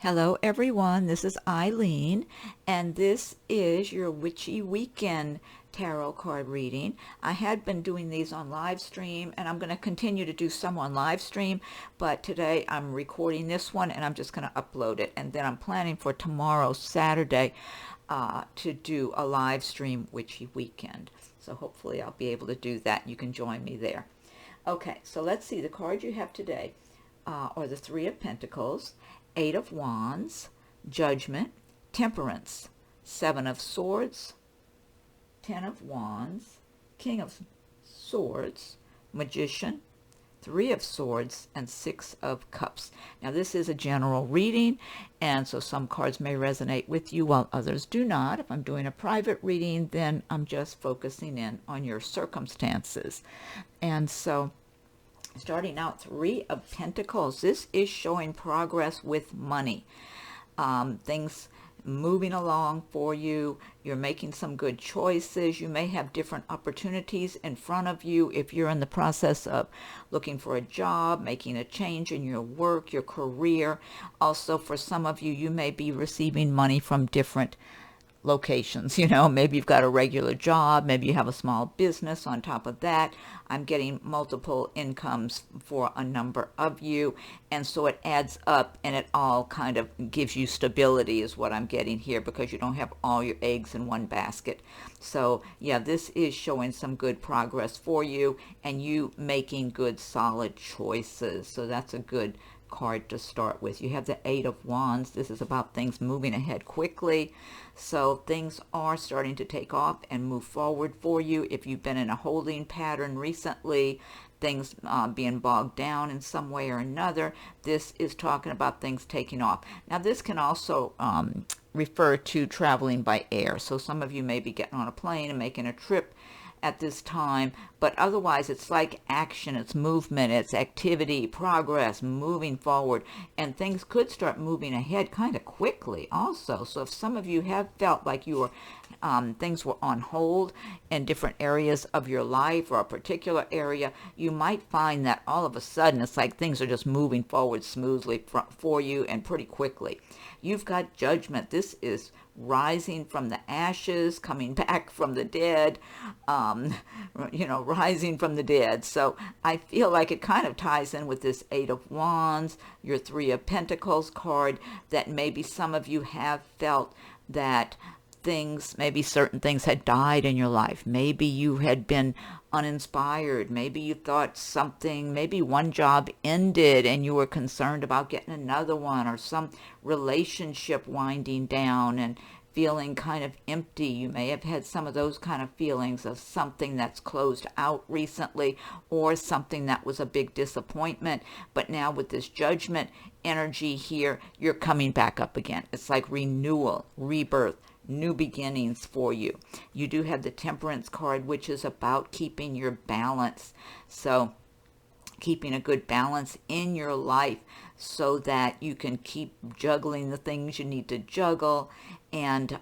Hello everyone, this is Eileen, and this is your Witchy Weekend Tarot card reading. I had been doing these on live stream, and I'm going to continue to do some on live stream, but today I'm recording this one and I'm just going to upload it, and then I'm planning for tomorrow, Saturday, to do a live stream Witchy Weekend. So hopefully I'll be able to do that. You can join me there. Okay, so let's see. The cards you have today are the Three of Pentacles, Eight of Wands, Judgment, Temperance, Seven of Swords, Ten of Wands, King of Swords, Magician, Three of Swords, and Six of Cups. Now this is a general reading, and so some cards may resonate with you while others do not. If I'm doing a private reading, then I'm just focusing in on your circumstances. And so starting out, Three of Pentacles. This is showing progress with money. Things moving along for you. You're making some good choices. You may have different opportunities in front of you if you're in the process of looking for a job, making a change in your work, your career. Also, for some of you, you may be receiving money from different locations. Maybe you've got a regular job, maybe you have a small business on top of that. I'm getting multiple incomes for a number of you, and so it adds up and it all kind of gives you stability is what I'm getting here, because you don't have all your eggs in one basket. So yeah, this is showing some good progress for you and you making good solid choices. So that's a good card to start with. You have the Eight of Wands. This is about things moving ahead quickly. So things are starting to take off and move forward for you. If you've been in a holding pattern recently, things being bogged down in some way or another, this is talking about things taking off. Now this can also refer to traveling by air. So some of you may be getting on a plane and making a trip at this time, but otherwise it's like action, it's movement, it's activity, progress, moving forward, and things could start moving ahead kind of quickly also. So if some of you have felt like you were things were on hold in different areas of your life or a particular area, you might find that all of a sudden it's like things are just moving forward smoothly for you and pretty quickly. You've got Judgment. This is rising from the ashes, coming back from the dead, rising from the dead. So I feel like it kind of ties in with this Eight of Wands, your Three of Pentacles card, that maybe some of you have felt that maybe certain things had died in your life. Maybe you had been uninspired. Maybe you thought maybe one job ended and you were concerned about getting another one, or some relationship winding down and feeling kind of empty. You may have had some of those kind of feelings of something that's closed out recently, or something that was a big disappointment. But now with this Judgment energy here, you're coming back up again. It's like renewal, rebirth, new beginnings for you. You do have the Temperance card, which is about keeping your balance. So keeping a good balance in your life so that you can keep juggling the things you need to juggle, and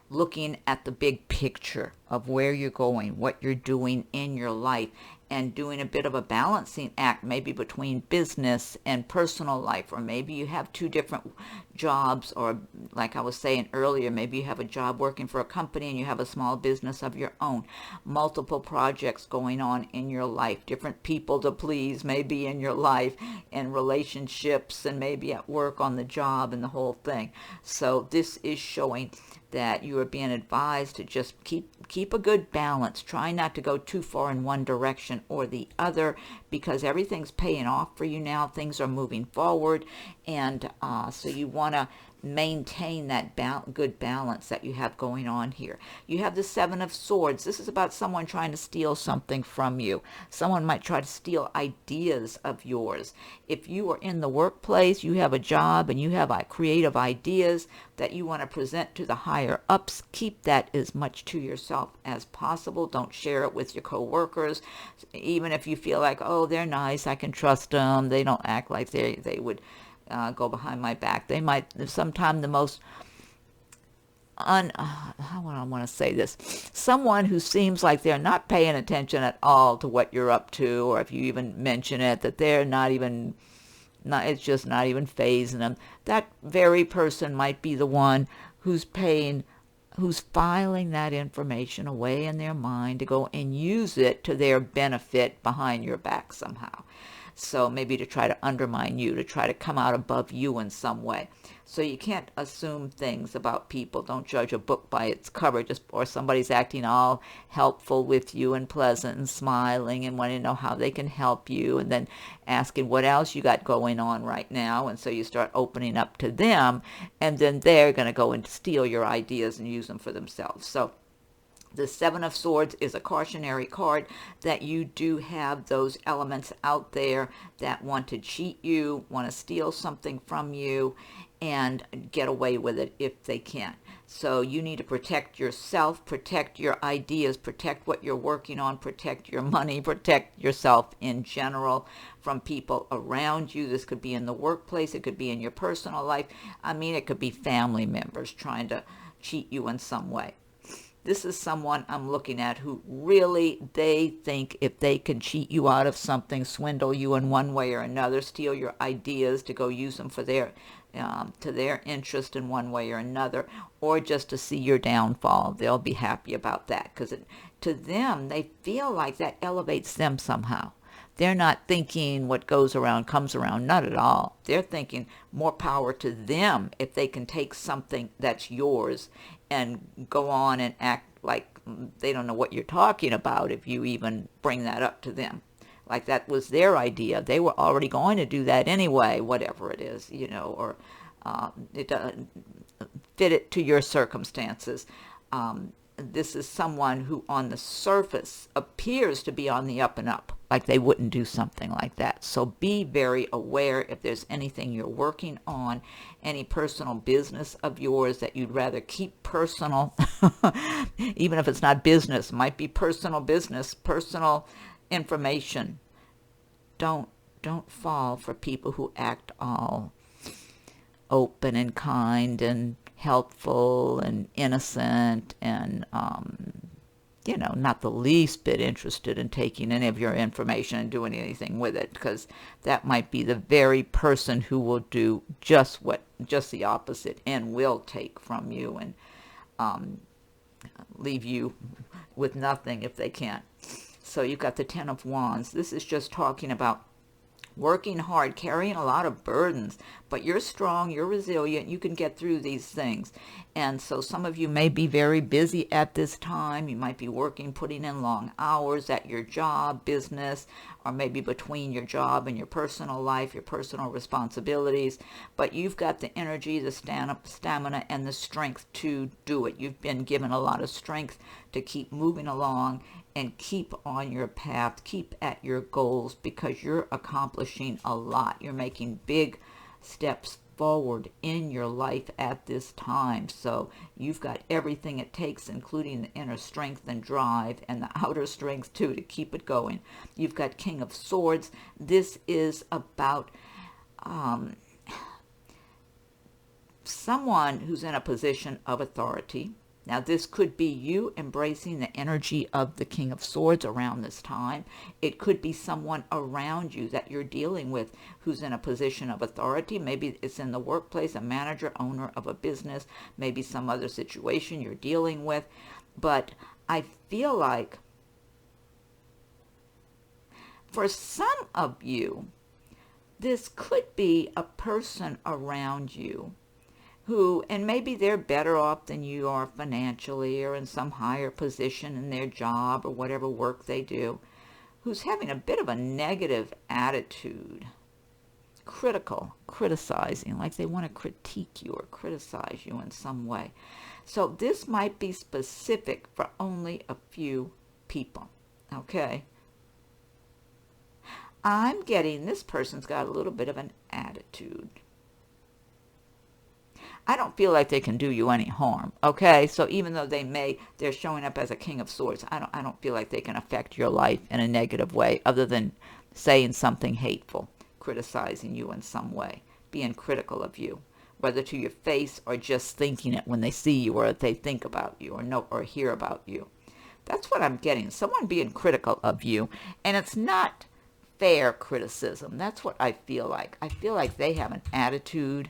looking at the big picture of where you're going, what you're doing in your life, and doing a bit of a balancing act, maybe between business and personal life. Or maybe you have two different jobs, or like I was saying earlier, maybe you have a job working for a company and you have a small business of your own. Multiple projects going on in your life, different people to please maybe in your life, and relationships, and maybe at work, on the job, and the whole thing. So this is showing that you are being advised to just keep a good balance. Try not to go too far in one direction or the other, because everything's paying off for you now. Things are moving forward, and so you want to maintain that good balance that you have going on here. You have the Seven of Swords. This is about someone trying to steal something from you. Someone might try to steal ideas of yours. If you are in the workplace, you have a job and you have creative ideas that you want to present to the higher ups, keep that as much to yourself as possible. Don't share it with your coworkers, even if you feel like, oh, they're nice, I can trust them, they don't act like they would go behind my back. They might sometimes the most how would I want to say this? Someone who seems like they're not paying attention at all to what you're up to, or if you even mention it, that they're not even It's just not even phasing them. That very person might be the one who's filing that information away in their mind to go and use it to their benefit behind your back somehow. So maybe to try to undermine you, to try to come out above you in some way. So you can't assume things about people. Don't judge a book by its cover, or somebody's acting all helpful with you and pleasant and smiling and wanting to know how they can help you, and then asking what else you got going on right now. And so you start opening up to them, and then they're going to go and steal your ideas and use them for themselves. So the Seven of Swords is a cautionary card that you do have those elements out there that want to cheat you, want to steal something from you, and get away with it if they can. So you need to protect yourself, protect your ideas, protect what you're working on, protect your money, protect yourself in general from people around you. This could be in the workplace. It could be in your personal life. I mean, it could be family members trying to cheat you in some way. This is someone I'm looking at who really, they think if they can cheat you out of something, swindle you in one way or another, steal your ideas to go use them for to their interest in one way or another, or just to see your downfall, they'll be happy about that, because to them, they feel like that elevates them somehow. They're not thinking what goes around comes around, not at all. They're thinking more power to them if they can take something that's yours and go on and act like they don't know what you're talking about if you even bring that up to them. Like that was their idea. They were already going to do that anyway, whatever it is, or it doesn't fit it to your circumstances. This is someone who on the surface appears to be on the up and up, like they wouldn't do something like that. So be very aware if there's anything you're working on, any personal business of yours that you'd rather keep personal, even if it's not business, it might be personal business, personal information. Don't fall for people who act all open and kind and helpful and innocent and not the least bit interested in taking any of your information and doing anything with it, because that might be the very person who will do just the opposite and will take from you and leave you with nothing if they can. So you've got the Ten of Wands. This is just talking about working hard, carrying a lot of burdens, but you're strong, you're resilient, you can get through these things. And so some of you may be very busy at this time. You might be working, putting in long hours at your job, business, or maybe between your job and your personal life, your personal responsibilities. But you've got the energy, the stamina, and the strength to do it. You've been given a lot of strength to keep moving along and keep on your path, keep at your goals, because you're accomplishing a lot. You're making big steps forward in your life at this time. So you've got everything it takes, including the inner strength and drive and the outer strength too, to keep it going. You've got King of Swords. This is about someone who's in a position of authority. Now, this could be you embracing the energy of the King of Swords around this time. It could be someone around you that you're dealing with who's in a position of authority. Maybe it's in the workplace, a manager, owner of a business, maybe some other situation you're dealing with. But I feel like for some of you, this could be a person around you who, and maybe they're better off than you are financially or in some higher position in their job or whatever work they do, who's having a bit of a negative attitude, criticizing, like they want to critique you or criticize you in some way. So this might be specific for only a few people, okay? I'm getting this person's got a little bit of an attitude. I don't feel like they can do you any harm, okay? So even though they're showing up as a King of Swords, I don't feel like they can affect your life in a negative way other than saying something hateful, criticizing you in some way, being critical of you, whether to your face or just thinking it when they see you or if they think about you or know or hear about you. That's what I'm getting, someone being critical of you, and it's not fair criticism. That's what I feel like. I feel like they have an attitude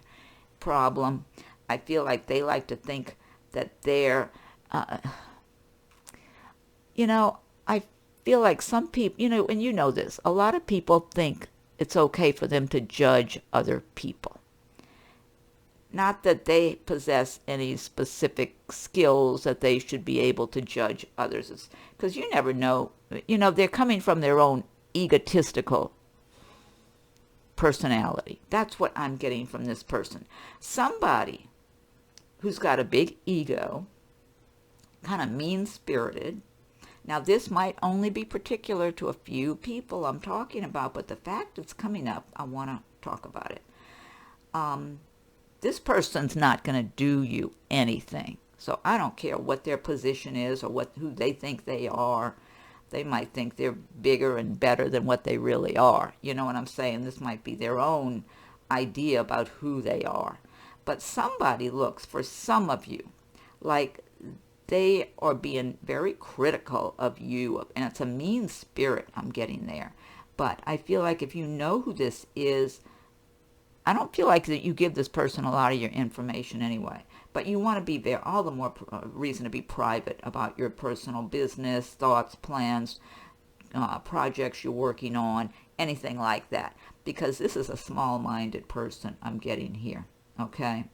problem. I feel like they like to think that they're, I feel like some people, and you know this, a lot of people think it's okay for them to judge other people. Not that they possess any specific skills that they should be able to judge others, because you never know. They're coming from their own egotistical personality. That's what I'm getting from this person. Somebody who's got a big ego, kind of mean-spirited. Now, this might only be particular to a few people I'm talking about, but the fact it's coming up, I want to talk about it. This person's not going to do you anything. So I don't care what their position is or who they think they are. They might think they're bigger and better than what they really are. You know what I'm saying? This might be their own idea about who they are. But somebody looks, for some of you, like they are being very critical of you. And it's a mean spirit I'm getting there. But I feel like if you know who this is, I don't feel like that you give this person a lot of your information anyway, but you want to be there, all the more reason to be private about your personal business, thoughts, plans, projects you're working on, anything like that, because this is a small-minded person I'm getting here, okay?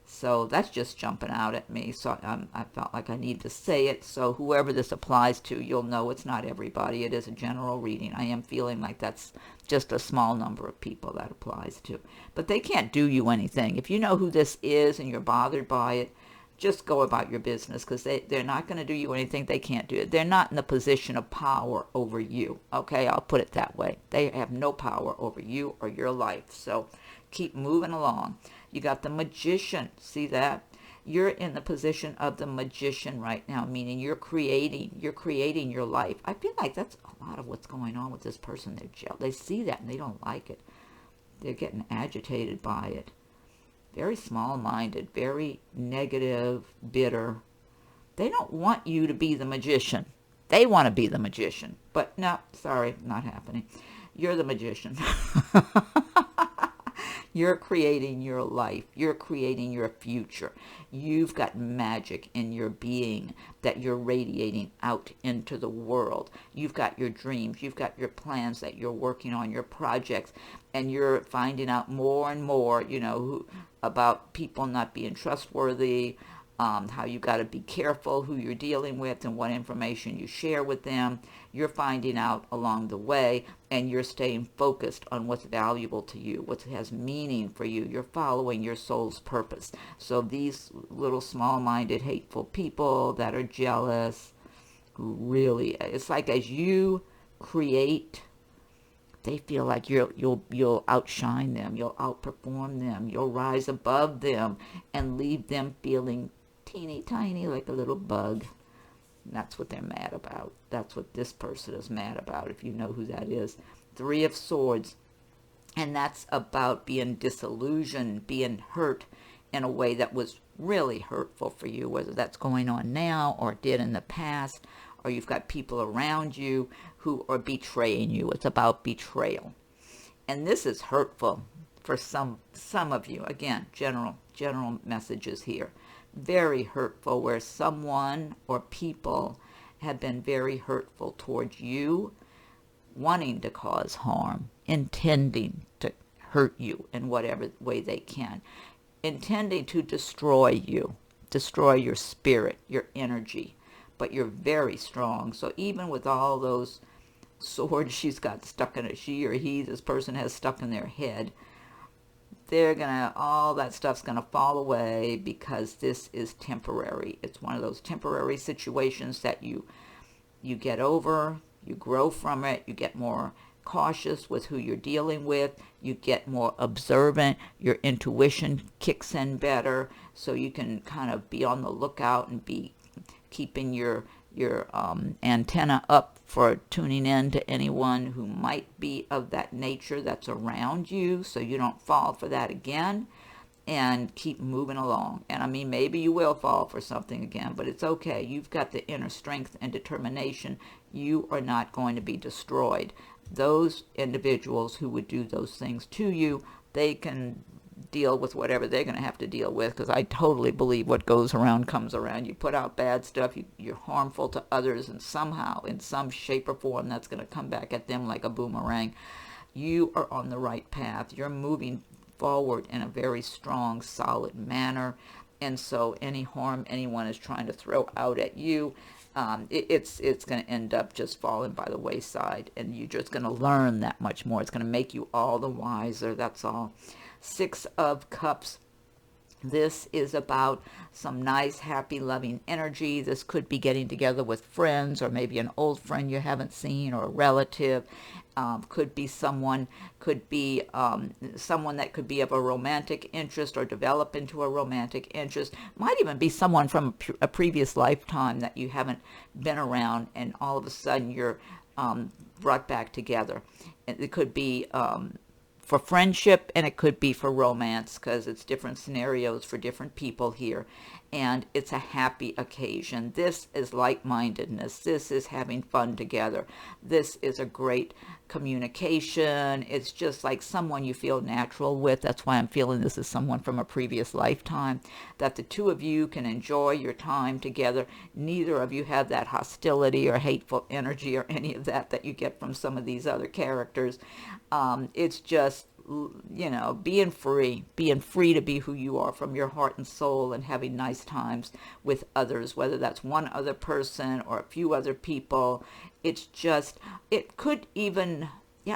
So that's just jumping out at me, so I felt like I need to say it, so whoever this applies to, you'll know it's not everybody. It is a general reading. I am feeling like that's just a small number of people that applies to. But they can't do you anything. If you know who this is and you're bothered by it, just go about your business, because they're not going to do you anything. They can't do it. They're not in the position of power over you, okay? I'll put it that way. They have no power over you or your life, so keep moving along. You got the Magician. See that? You're in the position of the Magician right now, meaning you're creating your life. I feel like that's a lot of what's going on with this person. They're jealous. They see that and they don't like it. They're getting agitated by it. Very small-minded, very negative, bitter. They don't want you to be the Magician. They want to be the Magician. But no, sorry, not happening. You're the Magician. You're creating your life. You're creating your future. You've got magic in your being that you're radiating out into the world. You've got your dreams. You've got your plans that you're working on, your projects, and you're finding out more and more, about people not being trustworthy, how you got to be careful who you're dealing with and what information you share with them. You're finding out along the way, and you're staying focused on what's valuable to you, what has meaning for you. You're following your soul's purpose. So these little small-minded, hateful people that are jealous, really, it's like as you create, they feel like you'll outshine them, you'll outperform them, you'll rise above them and leave them feeling teeny tiny like a little bug. And that's what they're mad about. That's what this person is mad about, if you know who that is. 3 of Swords. And that's about being disillusioned, being hurt in a way that was really hurtful for you, whether that's going on now or did in the past, or you've got people around you who are betraying you. It's about betrayal. And this is hurtful for some of you. Again, general messages here. Very hurtful, where someone or people have been very hurtful towards you, wanting to cause harm, intending to hurt you in whatever way they can, intending to destroy you, destroy your spirit, your energy. But you're very strong. So even with all those swords she's got stuck in it, she or he, this person has stuck in their head, all that stuff's gonna fall away, because this is temporary. It's one of those temporary situations that you get over, you grow from it, you get more cautious with who you're dealing with, you get more observant, your intuition kicks in better, so you can kind of be on the lookout and be keeping your antenna up for tuning in to anyone who might be of that nature that's around you, so you don't fall for that again, and keep moving along. And I mean, maybe you will fall for something again, but it's okay. You've got the inner strength and determination. You are not going to be destroyed those individuals who would do those things to you, they can deal with whatever they're going to have to deal with, because I totally believe what goes around comes around. You put out bad stuff, you're harmful to others, and somehow, in some shape or form, that's going to come back at them like a boomerang. You are on the right path. You're moving forward in a very strong, solid manner. And so any harm anyone is trying to throw out at you, it's going to end up just falling by the wayside, and you're just going to learn that much more. It's going to make you all the wiser, that's all. 6 of Cups. This is about some nice, happy, loving energy. This could be getting together with friends, or maybe an old friend you haven't seen, or a relative. Could be someone that could be of a romantic interest or develop into a romantic interest. Might even be someone from a previous lifetime that you haven't been around, and all of a sudden you're brought back together. It could be for friendship, and it could be for romance, because it's different scenarios for different people here. And it's a happy occasion. This is like-mindedness. This is having fun together. This is a great communication. It's just like someone you feel natural with. That's why I'm feeling this is someone from a previous lifetime, that the two of you can enjoy your time together. Neither of you have that hostility or hateful energy or any of that you get from some of these other characters. It's just, being free to be who you are from your heart and soul, and having nice times with others, whether that's one other person or a few other people. It's just, it could even,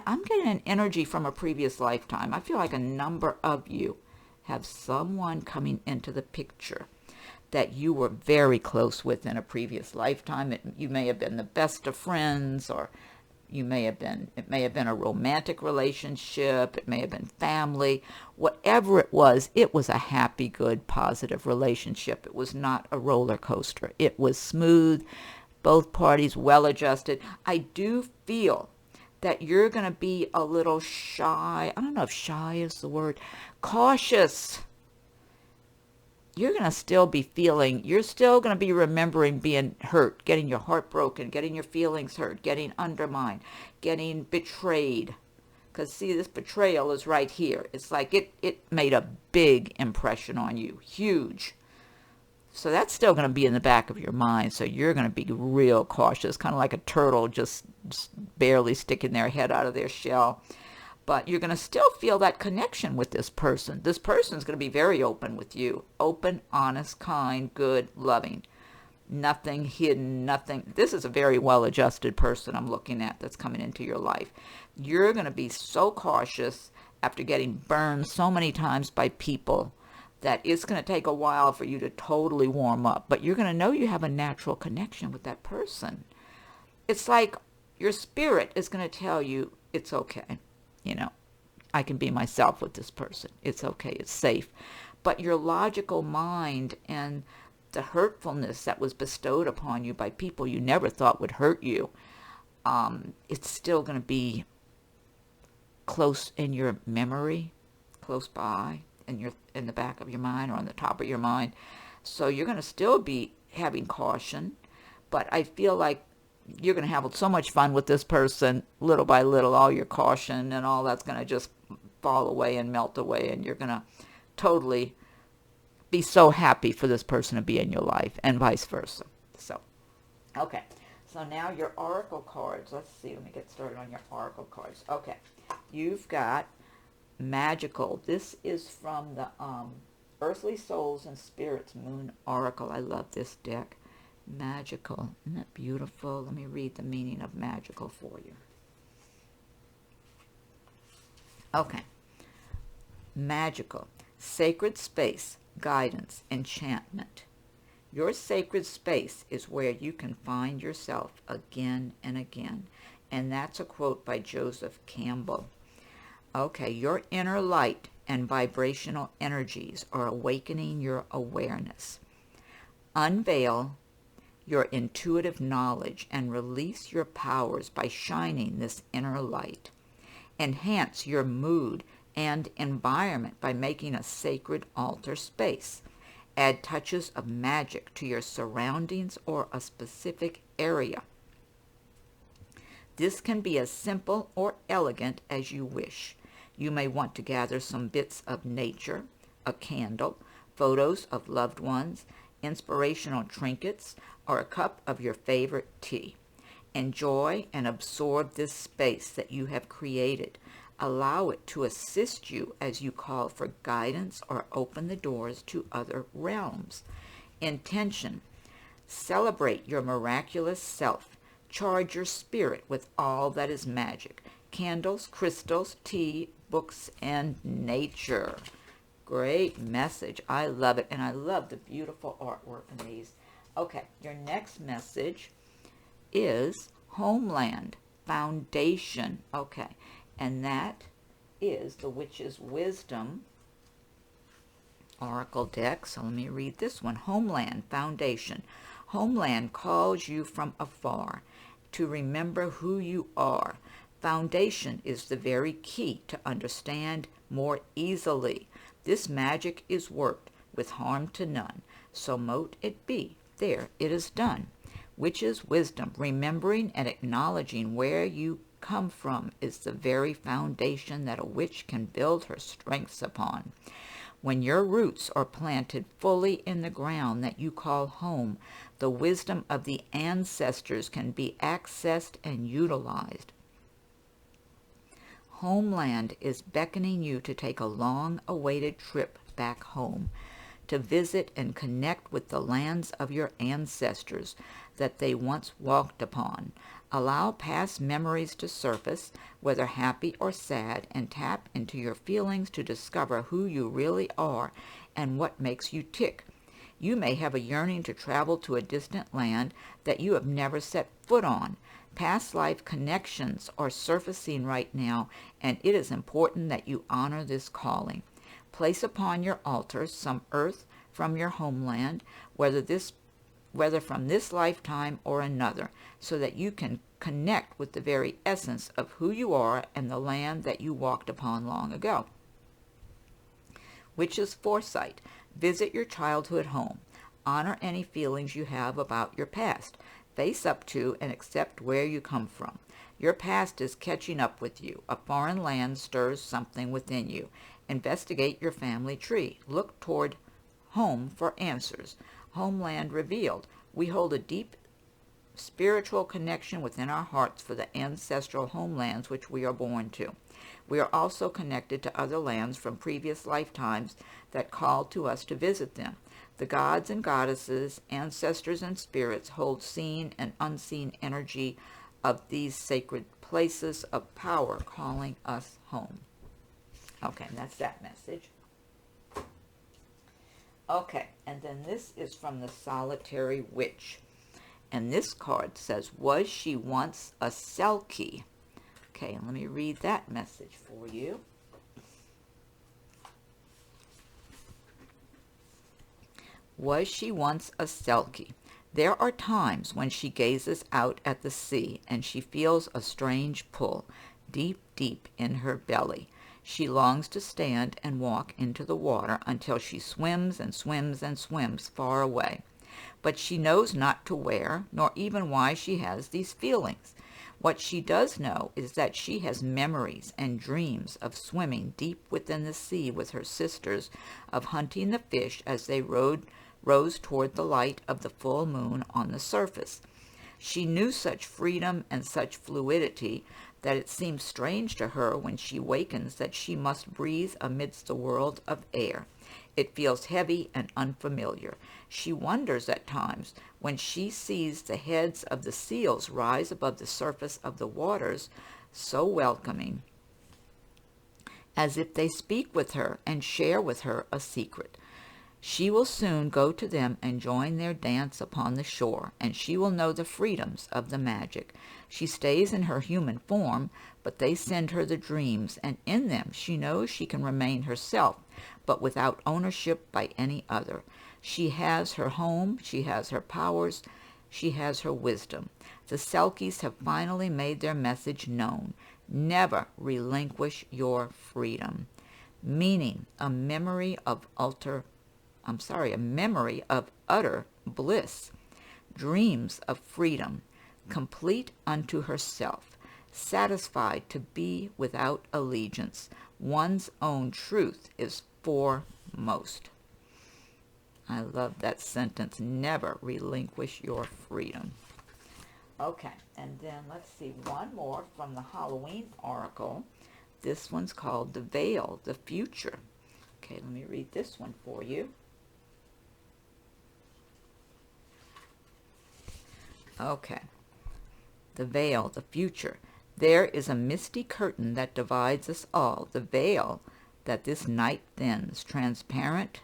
I'm getting an energy from a previous lifetime. I feel like a number of you have someone coming into the picture that you were very close with in a previous lifetime. You may have been the best of friends, or it may have been a romantic relationship. It may have been family. Whatever it was a happy, good, positive relationship. It was not a roller coaster. It was smooth, both parties well adjusted. I do feel that you're going to be a little shy. I don't know if shy is the word. Cautious. You're going to still be you're still going to be remembering being hurt, getting your heart broken, getting your feelings hurt, getting undermined, getting betrayed. Because, see, this betrayal is right here. It's like it made a big impression on you, huge. So that's still going to be in the back of your mind. So you're going to be real cautious, kind of like a turtle just barely sticking their head out of their shell. But you're going to still feel that connection with this person. This person is going to be very open with you. Open, honest, kind, good, loving. Nothing hidden, nothing. This is a very well-adjusted person I'm looking at that's coming into your life. You're going to be so cautious after getting burned so many times by people that it's going to take a while for you to totally warm up. But you're going to know you have a natural connection with that person. It's like your spirit is going to tell you it's okay. I can be myself with this person. It's okay. It's safe. But your logical mind and the hurtfulness that was bestowed upon you by people you never thought would hurt you, it's still going to be close in your memory, close by, in the back of your mind or on the top of your mind. So you're going to still be having caution, but I feel like you're going to have so much fun with this person, little by little. All your caution and all that's going to just fall away and melt away, and you're going to totally be so happy for this person to be in your life, and vice versa. So, okay. So now your oracle cards. Let's see. Let me get started on your oracle cards. Okay. You've got Magical. This is from the Earthly Souls and Spirits Moon Oracle. I love this deck. Magical. Isn't that beautiful? Let me read the meaning of magical for you. Okay. Magical. Sacred space, guidance, enchantment. Your sacred space is where you can find yourself again and again. And that's a quote by Joseph Campbell. Okay, your inner light and vibrational energies are awakening your awareness. Unveil your intuitive knowledge and release your powers by shining this inner light. Enhance your mood and environment by making a sacred altar space. Add touches of magic to your surroundings or a specific area. This can be as simple or elegant as you wish. You may want to gather some bits of nature, a candle, photos of loved ones, inspirational trinkets, or a cup of your favorite tea. Enjoy and absorb this space that you have created. Allow it to assist you as you call for guidance or open the doors to other realms. Intention. Celebrate your miraculous self. Charge your spirit with all that is magic. Candles, crystals, tea, books, and nature. Great message. I love it. And I love the beautiful artwork in these. Okay, your next message is Homeland Foundation. Okay, and that is the Witch's Wisdom Oracle deck. So let me read this one. Homeland Foundation. Homeland calls you from afar to remember who you are. Foundation is the very key to understand more easily. This magic is worked with harm to none, so mote it be. There, it is done. Witch's wisdom, remembering and acknowledging where you come from, is the very foundation that a witch can build her strengths upon. When your roots are planted fully in the ground that you call home, the wisdom of the ancestors can be accessed and utilized. Homeland is beckoning you to take a long-awaited trip back home, to visit and connect with the lands of your ancestors that they once walked upon. Allow past memories to surface, whether happy or sad, and tap into your feelings to discover who you really are and what makes you tick. You may have a yearning to travel to a distant land that you have never set foot on. Past life connections are surfacing right now, and it is important that you honor this calling. Place upon your altar some earth from your homeland, whether from this lifetime or another, so that you can connect with the very essence of who you are and the land that you walked upon long ago. Witch's foresight. Visit your childhood home. Honor any feelings you have about your past. Face up to and accept where you come from. Your past is catching up with you. A foreign land stirs something within you. Investigate your family tree. Look toward home for answers. Homeland revealed. We hold a deep spiritual connection within our hearts for the ancestral homelands which we are born to. We are also connected to other lands from previous lifetimes that call to us to visit them. The gods and goddesses, ancestors and spirits hold seen and unseen energy of these sacred places of power calling us home. Okay, that's that message. Okay, and then this is from the Solitary Witch. And this card says, was she once a Selkie? Okay, let me read that message for you. Was she once a Selkie? There are times when she gazes out at the sea and she feels a strange pull deep, deep in her belly. She longs to stand and walk into the water until she swims and swims and swims far away. But she knows not to where, nor even why she has these feelings. What she does know is that she has memories and dreams of swimming deep within the sea with her sisters, of hunting the fish as they rose toward the light of the full moon on the surface. She knew such freedom and such fluidity that it seems strange to her when she wakens that she must breathe amidst the world of air. It feels heavy and unfamiliar. She wonders at times when she sees the heads of the seals rise above the surface of the waters, so welcoming, as if they speak with her and share with her a secret. She will soon go to them and join their dance upon the shore, and she will know the freedoms of the magic. She stays in her human form, but they send her the dreams, and in them she knows she can remain herself, but without ownership by any other. She has her home, she has her powers, she has her wisdom. The Selkies have finally made their message known. Never relinquish your freedom. Meaning, a memory of utter bliss, dreams of freedom, complete unto herself. satisfied to be without allegiance. One's own truth is foremost. I love that sentence. Never relinquish your freedom. Okay, and then let's see one more from the Halloween oracle. This one's called The Veil, the Future. Okay, let me read this one for you. Okay. The veil, the future. There is a misty curtain that divides us all, the veil that this night thins. Transparent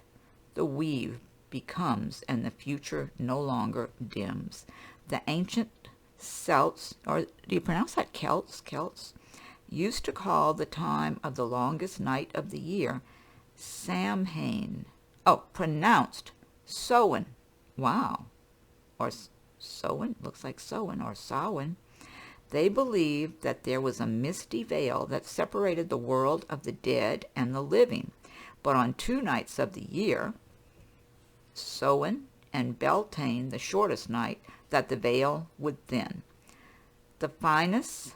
the weave becomes, and the future no longer dims. The ancient Celts, or do you pronounce that Celts? Used to call the time of the longest night of the year Samhain. Oh, pronounced Samhain. Wow. Or Samhain, looks like Samhain or Samhain. They believed that there was a misty veil that separated the world of the dead and the living. But on 2 nights of the year, Samhain and Beltane, the shortest night, that the veil would thin. The fineness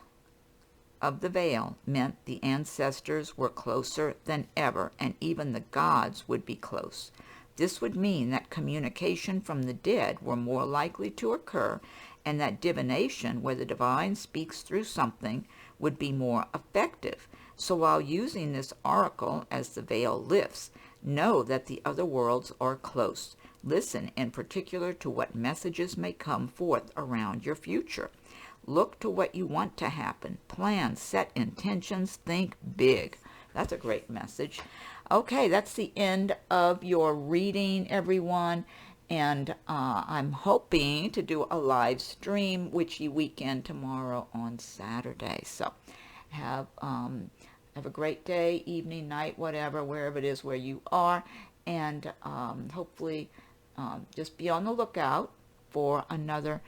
of the veil meant the ancestors were closer than ever, and even the gods would be close. This would mean that communication from the dead were more likely to occur, and that divination, where the divine speaks through something, would be more effective. So while using this oracle as the veil lifts, know that the other worlds are close. Listen in particular to what messages may come forth around your future. Look to what you want to happen. Plan, set intentions, think big. That's a great message. Okay, that's the end of your reading, everyone. And I'm hoping to do a live stream Witchy Weekend tomorrow on Saturday. So have a great day, evening, night, whatever, wherever it is where you are. And hopefully just be on the lookout for another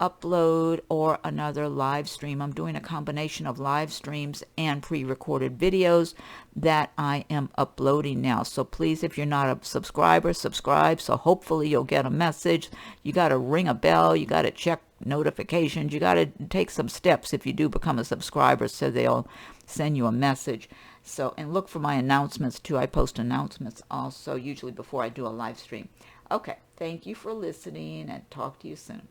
upload or another live stream. I'm doing a combination of live streams and pre-recorded videos that I am uploading now. So please, if you're not a subscriber, subscribe. So hopefully you'll get a message. You got to ring a bell. You got to check notifications. You got to take some steps if you do become a subscriber, so they'll send you a message. So, and look for my announcements too. I post announcements also, usually before I do a live stream. Okay, thank you for listening, and talk to you soon.